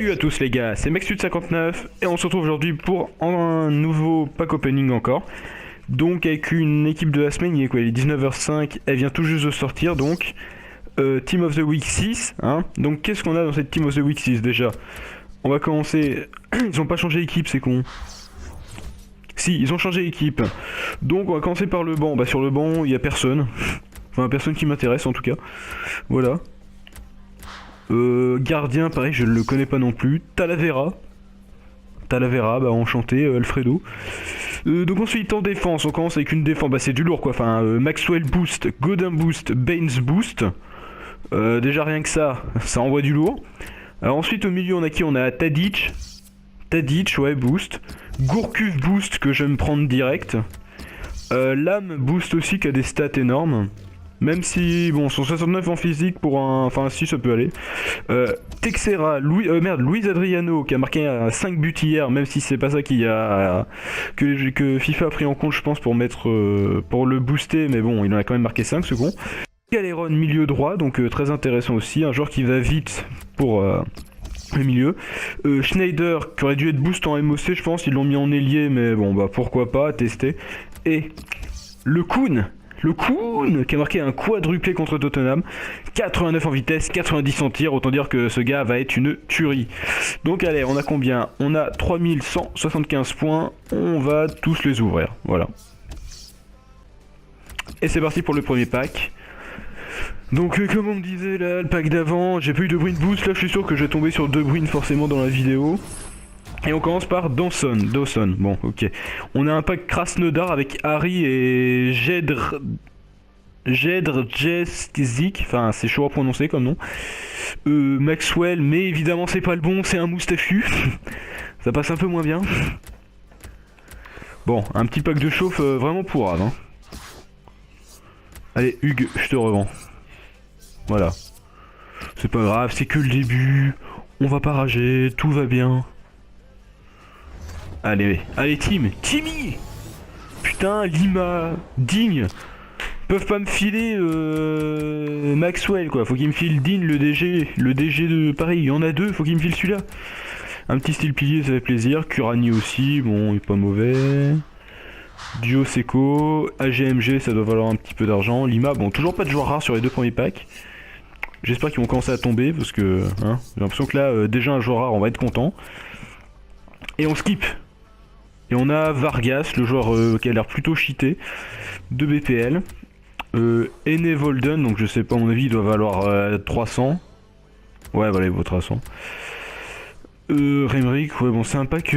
Salut à tous les gars, c'est Maxud59 et on se retrouve aujourd'hui pour un nouveau pack opening encore. Donc avec une équipe de la semaine, il est quoi, il est 19h05, elle vient tout juste de sortir donc. Team of the Week 6, hein. Donc qu'est-ce qu'on a dans cette Team of the Week 6 déjà? On va commencer, ils ont pas changé d'équipe, c'est con. Si, ils ont changé d'équipe. Donc on va commencer par le banc, bah sur le banc il y a personne. Enfin personne qui m'intéresse en tout cas. Voilà. Gardien, pareil, je ne le connais pas non plus. Talavera, bah enchanté, Alfredo. Donc ensuite en défense, on commence avec une défense, bah c'est du lourd quoi. Enfin, Maxwell boost, Godin boost, Baines boost. Déjà rien que ça envoie du lourd. Alors ensuite au milieu on a qui? On a Tadic, ouais boost. Gourcuff boost que je vais me prendre direct. Lame boost aussi qui a des stats énormes. Même si, bon, son 69 en physique pour un... Enfin, si, ça peut aller. Texera, Luis Adriano, qui a marqué 5 buts hier, même si c'est pas ça qui a... Que FIFA a pris en compte, je pense, pour mettre... pour le booster, mais bon, il en a quand même marqué 5, ce con. Caleron, milieu droit, donc très intéressant aussi. Un joueur qui va vite pour... le milieu. Schneider, qui aurait dû être boost en MOC, je pense, ils l'ont mis en ailier, mais bon, bah, pourquoi pas, tester. Et... le Kuhn, qui a marqué un quadruplé contre Tottenham, 89 en vitesse, 90 en tir, autant dire que ce gars va être une tuerie. Donc allez, on a combien? On a 3175 points, on va tous les ouvrir, voilà. Et c'est parti pour le premier pack. Donc comme on me disait là, le pack d'avant, j'ai pas eu De Bruyne boost, là je suis sûr que je vais tomber sur De Bruyne forcément dans la vidéo. Et on commence par Dawson, bon ok. On a un pack Krasnodar avec Harry et Jedrzejczyk, enfin c'est chaud à prononcer comme nom. Maxwell, mais évidemment c'est pas le bon, c'est un moustachu. Ça passe un peu moins bien. Bon, un petit pack de chauffe vraiment pourrave. Hein. Allez Hugues, je te revends. Voilà. C'est pas grave, c'est que le début. On va pas rager, tout va bien. Allez, Timmy. Putain, Lima, Digne. Peuvent pas me filer Maxwell quoi, faut qu'il me file Digne, le DG de Paris, il y en a deux, faut qu'il me file celui-là. Un petit style pilier, ça fait plaisir. Kurani aussi, bon, il est pas mauvais. Dio Seco, AGMG, ça doit valoir un petit peu d'argent. Lima, bon, toujours pas de joueurs rares sur les deux premiers packs. J'espère qu'ils vont commencer à tomber parce que, hein, j'ai l'impression que là, déjà un joueur rare, on va être content. Et on skip. Et on a Vargas, le joueur qui a l'air plutôt cheaté, de BPL. Ene Volden, donc je sais pas, à mon avis, il doit valoir 300. Ouais, voilà, il vaut 300. Remrick, ouais, bon, c'est un pack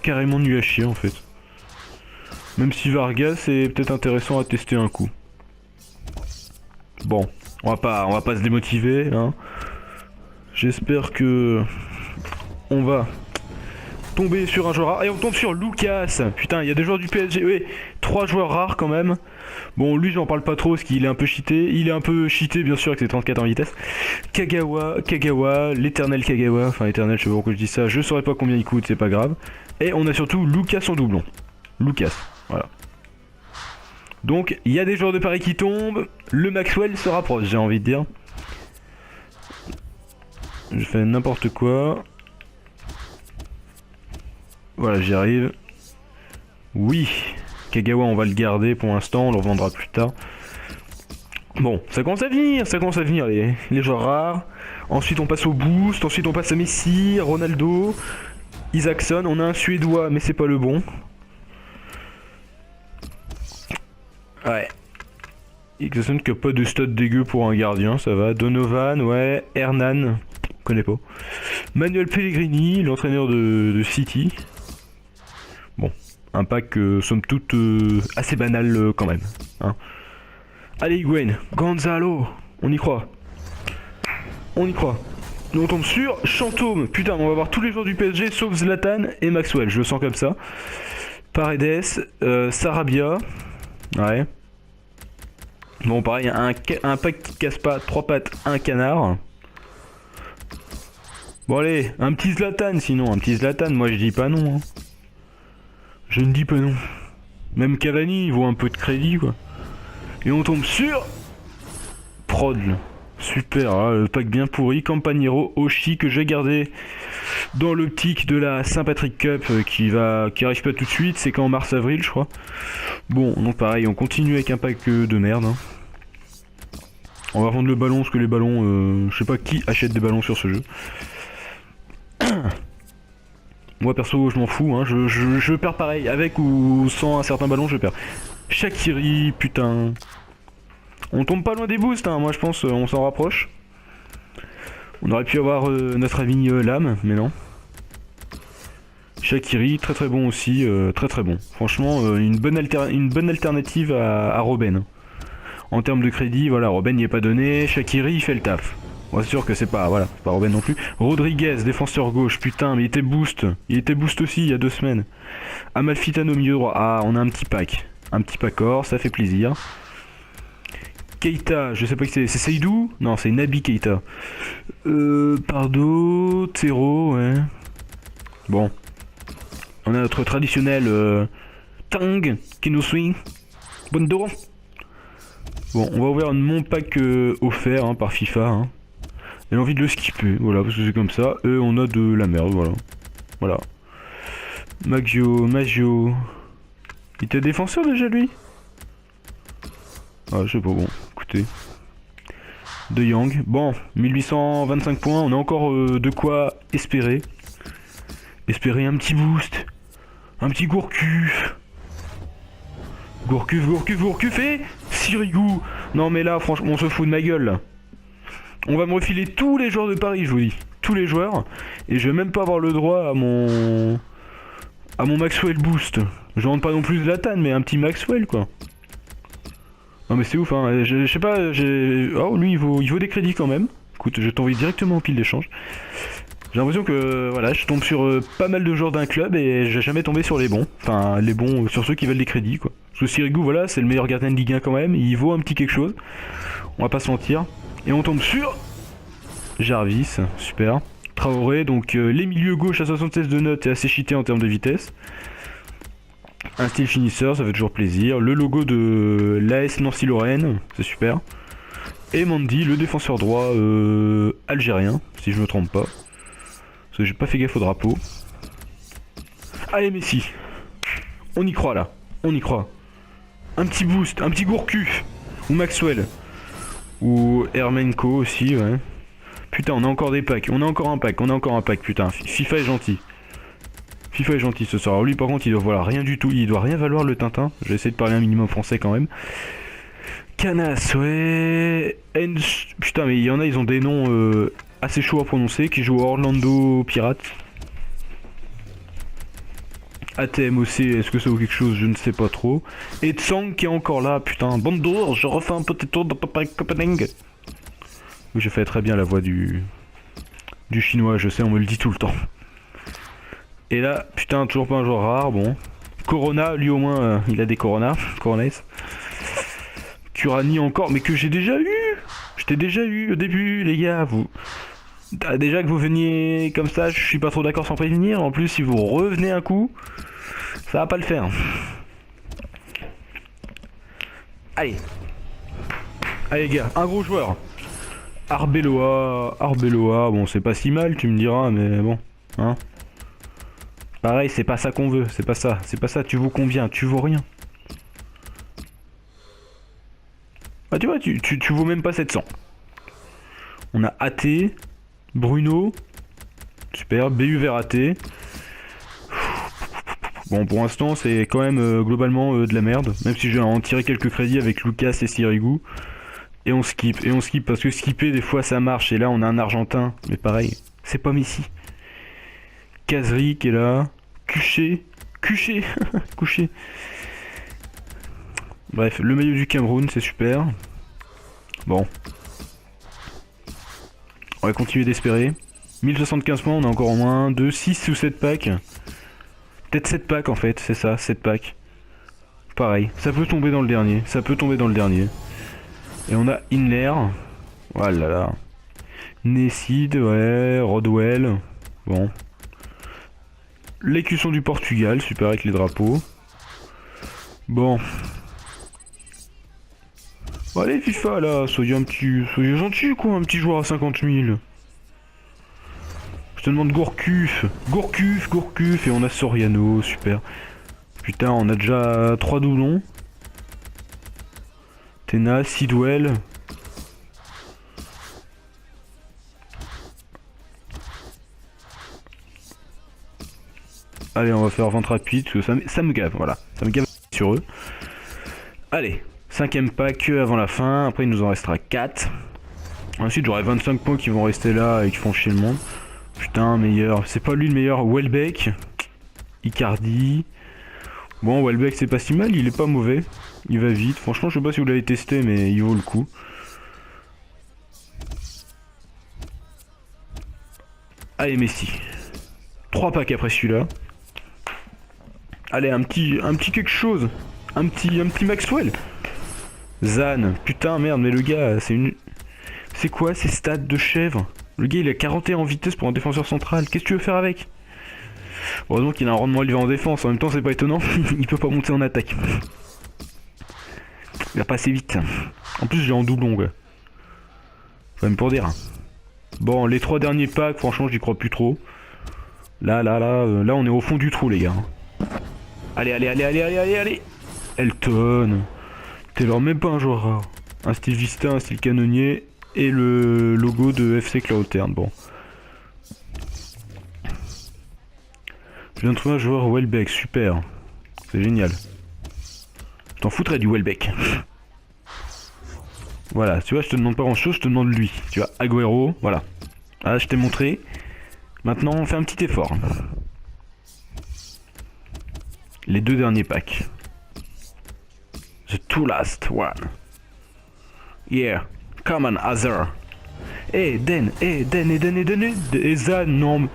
carrément nul à chier en fait. Même si Vargas est peut-être intéressant à tester un coup. Bon, on va pas se démotiver, hein. J'espère que on va tomber sur un joueur rare et on tombe sur Lucas. Putain, il y a des joueurs du PSG, oui, 3 joueurs rares quand même. Bon, lui j'en parle pas trop parce qu'il est un peu cheaté. Il est un peu cheaté bien sûr avec ses 34 en vitesse. Kagawa, l'éternel Kagawa, enfin éternel, je sais pas pourquoi je dis ça, je saurais pas combien il coûte, c'est pas grave. Et on a surtout Lucas en doublon. Lucas, voilà. Donc il y a des joueurs de Paris qui tombent, le Maxwell se rapproche, j'ai envie de dire. Je fais n'importe quoi. Voilà, j'y arrive. Oui, Kagawa, on va le garder pour l'instant, on le revendra plus tard. Bon, ça commence à venir les joueurs rares. Ensuite, on passe au boost, ensuite on passe à Messi, Ronaldo, Isaacson. On a un Suédois, mais c'est pas le bon. Ouais. Isaacson qui a pas de stats dégueu pour un gardien, ça va. Donovan, ouais. Hernan, connais pas. Manuel Pellegrini, l'entraîneur de City. Bon, un pack somme toute assez banal quand même. Hein. Allez Higuain, Gonzalo, on y croit. Nous on tombe sur Chantôme. Putain, on va voir tous les joueurs du PSG sauf Zlatan et Maxwell, je le sens comme ça. Paredes, Sarabia. Ouais. Bon pareil, un pack qui casse pas, 3 pattes, un canard. Bon allez, un petit Zlatan sinon, moi je dis pas non. Hein. Je ne dis pas non. Même Cavani, il vaut un peu de crédit quoi. Et on tombe sur... Prod. Super, hein, le pack bien pourri. Campanero, Oshi que j'ai gardé dans l'optique de la Saint-Patrick Cup qui arrive pas tout de suite, c'est qu'en mars-avril je crois. Bon, donc pareil, on continue avec un pack de merde. Hein. On va vendre le ballon parce que les ballons, je sais pas qui achète des ballons sur ce jeu. Moi perso je m'en fous, hein. Je perds pareil, avec ou sans un certain ballon je perds. Shaqiri, putain. On tombe pas loin des boosts, hein. Moi je pense on s'en rapproche. On aurait pu avoir notre ami Lame, mais non. Shaqiri, très très bon aussi, très très bon. Franchement, une bonne alternative à Robben. En termes de crédit, voilà, Robben n'y est pas donné, Shaqiri il fait le taf. Bon, c'est sûr que c'est pas, voilà, c'est pas Robben non plus. Rodriguez, défenseur gauche, putain, mais il était boost. Il était boost aussi il y a 2 semaines. Amalfitano milieu droit, ah, on a un petit pack. Un petit pack or, ça fait plaisir. Keita, je sais pas qui c'est Seydou? Non, c'est Naby Keita. Pardo, Tero, ouais. Bon. On a notre traditionnel Tang qui nous suit. Bondo. Bon, on va ouvrir mon pack offert hein, par FIFA. Hein. J'ai envie de le skipper, voilà, parce que c'est comme ça. Et on a de la merde, voilà. Voilà. Maggio. Il était défenseur déjà lui? Ah, je sais pas, bon, écoutez. De Yang. Bon, 1825 points, on a encore de quoi espérer. Espérer un petit boost. Un petit Gourcuff. Gourcuff et Sirigu. Non mais là, franchement, on se fout de ma gueule là. On va me refiler tous les joueurs de Paris, je vous dis. Tous les joueurs. Et je vais même pas avoir le droit à mon Maxwell boost. Je rentre pas non plus de la tanne, mais un petit Maxwell quoi. Non mais c'est ouf hein, je sais pas, oh lui il vaut des crédits quand même. Écoute, je t'envoie directement en pile d'échange. J'ai l'impression que voilà, je tombe sur pas mal de joueurs d'un club et j'ai jamais tombé sur les bons. Enfin les bons, sur ceux qui veulent des crédits quoi. Parce que Sirigu voilà, c'est le meilleur gardien de Ligue 1 quand même, il vaut un petit quelque chose. On va pas se mentir. Et on tombe sur Jarvis, super. Traoré, donc les milieux gauche à 76 de notes et assez cheaté en termes de vitesse. Un style finisseur, ça fait toujours plaisir. Le logo de l'AS Nancy-Lorraine, c'est super. Et Mandy, le défenseur droit algérien, si je me trompe pas. Parce que j'ai pas fait gaffe au drapeau. Allez Messi, on y croit là, on y croit. Un petit boost, un petit Gourcuff. Ou Maxwell. Ou Hermenko aussi, ouais. Putain, on a encore des packs, on a encore un pack, putain. FIFA est gentil. FIFA est gentil ce soir. Alors lui par contre il doit voilà rien du tout, il doit rien valoir le Tintin. Je vais essayer de parler un minimum français quand même. Canas, ouais. Putain mais il y en a, ils ont des noms assez chauds à prononcer, qui jouent à Orlando Pirates. ATM aussi, est-ce que ça vaut quelque chose? Je ne sais pas trop. Et Tsang qui est encore là, putain. Bonjour, je refais un petit tour de Copenhague. Oui, je fais très bien la voix du chinois, je sais, on me le dit tout le temps. Et là, putain, toujours pas un joueur rare, bon. Corona, lui au moins, il a des Coronas. Kurani encore, mais que j'ai déjà eu. Je t'ai déjà eu au début, les gars, vous. Déjà que vous veniez comme ça, je suis pas trop d'accord sans prévenir. En plus, si vous revenez un coup, ça va pas le faire. Allez. Allez, gars, un gros joueur. Arbeloa, bon, c'est pas si mal, tu me diras, mais bon, hein. Pareil, c'est pas ça qu'on veut, c'est pas ça, tu vaux combien? Tu vaux rien. Ah tu vois, tu vaux même pas 700. On a AT, Bruno, super, BU vers AT. Bon pour l'instant c'est quand même globalement de la merde, même si je vais en tirer quelques crédits avec Lucas et Sirigu. Et on skip, parce que skipper des fois ça marche, et là on a un Argentin, mais pareil, c'est pas Messi. Kazri qui est là. Couché. Bref, le maillot du Cameroun, c'est super. Bon. On va continuer d'espérer. 1075 points, on a encore au moins 2, 6 ou 7 packs. Peut-être 7 packs en fait, c'est ça, 7 packs. Pareil, ça peut tomber dans le dernier. Et on a Inler. Voilà là. Nessid, ouais, Rodwell. Bon. L'écusson du Portugal, super avec les drapeaux. Bon. Bon, allez FIFA là, soyez gentil quoi, un petit joueur à 50 000. te demande Gourcuff. Gourcuff, Gourcuff. Et on a Soriano, super. Putain, on a déjà 3 doublons. Tena, Sidwell. Allez, on va faire vente rapide, parce que ça me gave, voilà. Ça me gave sur eux. Allez, 5ème pack avant la fin, après il nous en restera 4. Ensuite j'aurai 25 points qui vont rester là et qui font chier le monde. Putain, meilleur, c'est pas lui le meilleur. Welbeck, Icardi. Bon, Welbeck c'est pas si mal, il est pas mauvais. Il va vite, franchement je sais pas si vous l'avez testé mais il vaut le coup. Allez Messi. 3 packs après celui-là. Allez, un petit quelque chose. Un petit Maxwell. Zan. Putain, merde, mais le gars, c'est une... C'est quoi ces stats de chèvre? Le gars, il a 41 en vitesse pour un défenseur central. Qu'est-ce que tu veux faire avec? Heureusement qu'il a un rendement élevé en défense. En même temps, c'est pas étonnant. Il peut pas monter en attaque. Il va pas assez vite. En plus, j'ai en doublon, quoi. Faut même pour dire. Bon, les 3 derniers packs, franchement, j'y crois plus trop. Là, on est au fond du trou, les gars. Allez, allez. Elton. Taylor, même pas un joueur rare. Un style Vista, un style canonnier et le logo de FC Cloudtern. Bon. Je viens de trouver un joueur Welbeck, super. C'est génial. Je t'en foutrais du Welbeck. Voilà, tu vois, je te demande pas grand chose, je te demande lui. Tu vois, Agüero, voilà. Ah, je t'ai montré. Maintenant, on fait un petit effort. Les 2 derniers packs. The 2 last one. Yeah, come on, other. Den, et Zan, non.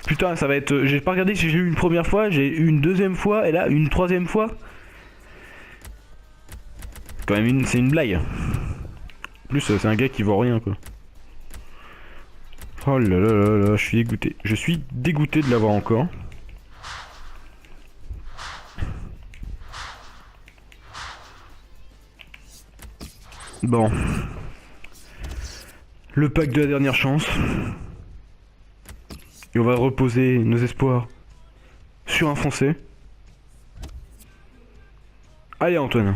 Putain, ça va être... J'ai pas regardé si j'ai eu une première fois, j'ai eu une deuxième fois, et là, une troisième fois. Quand même, c'est une blague. En plus, c'est un gars qui voit rien, quoi. Oh là là là là, je suis dégoûté. Je suis dégoûté de l'avoir encore. Bon. Le pack de la dernière chance. Et on va reposer nos espoirs sur un Français. Allez Antoine.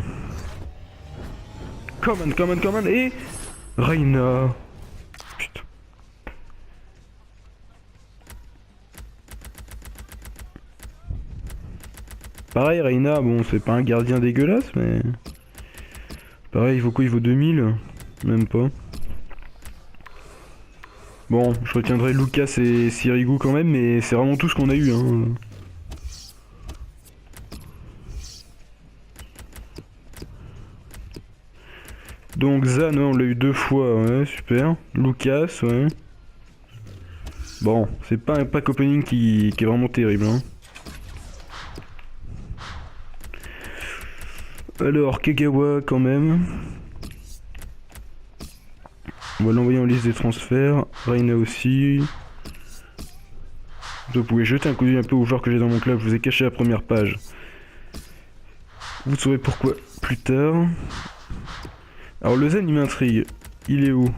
Come on. Et... Reina. Putain. Pareil, Reina, bon, c'est pas un gardien dégueulasse, mais... Pareil, il vaut quoi? Il vaut 2000? Même pas. Bon, je retiendrai Lucas et Sirigu quand même, mais c'est vraiment tout ce qu'on a eu, hein. Donc Zan, on l'a eu 2 fois, ouais, super. Lucas, ouais. Bon, c'est pas un pack opening qui est vraiment terrible, hein. Alors, Kagawa quand même. On va l'envoyer en liste des transferts. Reina aussi. Vous pouvez jeter un coup d'œil un peu aux joueurs que j'ai dans mon club. Je vous ai caché la première page. Vous saurez pourquoi plus tard. Alors le Zen il m'intrigue. Il est où?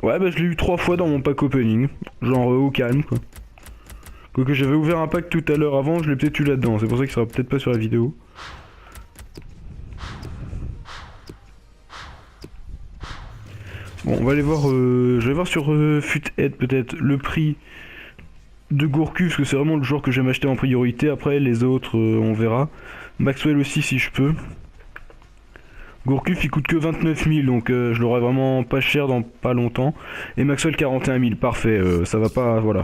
Ouais bah je l'ai eu 3 fois dans mon pack opening. Genre au calme quoi. Quoique j'avais ouvert un pack tout à l'heure avant, je l'ai peut-être eu là-dedans. C'est pour ça qu'il sera peut-être pas sur la vidéo. Bon on va aller voir, je vais voir sur Futhead peut-être le prix de Gourcuff, parce que c'est vraiment le joueur que j'aime acheter en priorité. Après les autres on verra. Maxwell aussi si je peux. Gourcuff il coûte que 29 000 donc je l'aurai vraiment pas cher dans pas longtemps. Et Maxwell 41 000, parfait, ça va pas, voilà.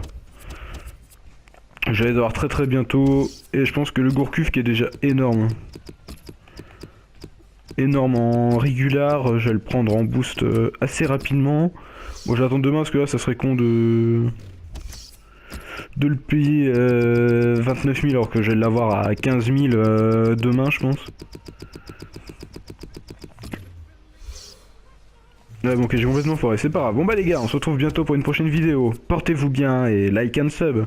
J'allais avoir très bientôt. Et je pense que le Gourcuff qui est déjà énorme. Énorme en régular, je vais le prendre en boost assez rapidement. Bon j'attends demain parce que là ça serait con de le payer 29 000 alors que je vais l'avoir à 15 000 demain je pense. Ouais bon ok j'ai complètement foiré, c'est pas grave. Bon bah les gars on se retrouve bientôt pour une prochaine vidéo. Portez-vous bien et like and sub.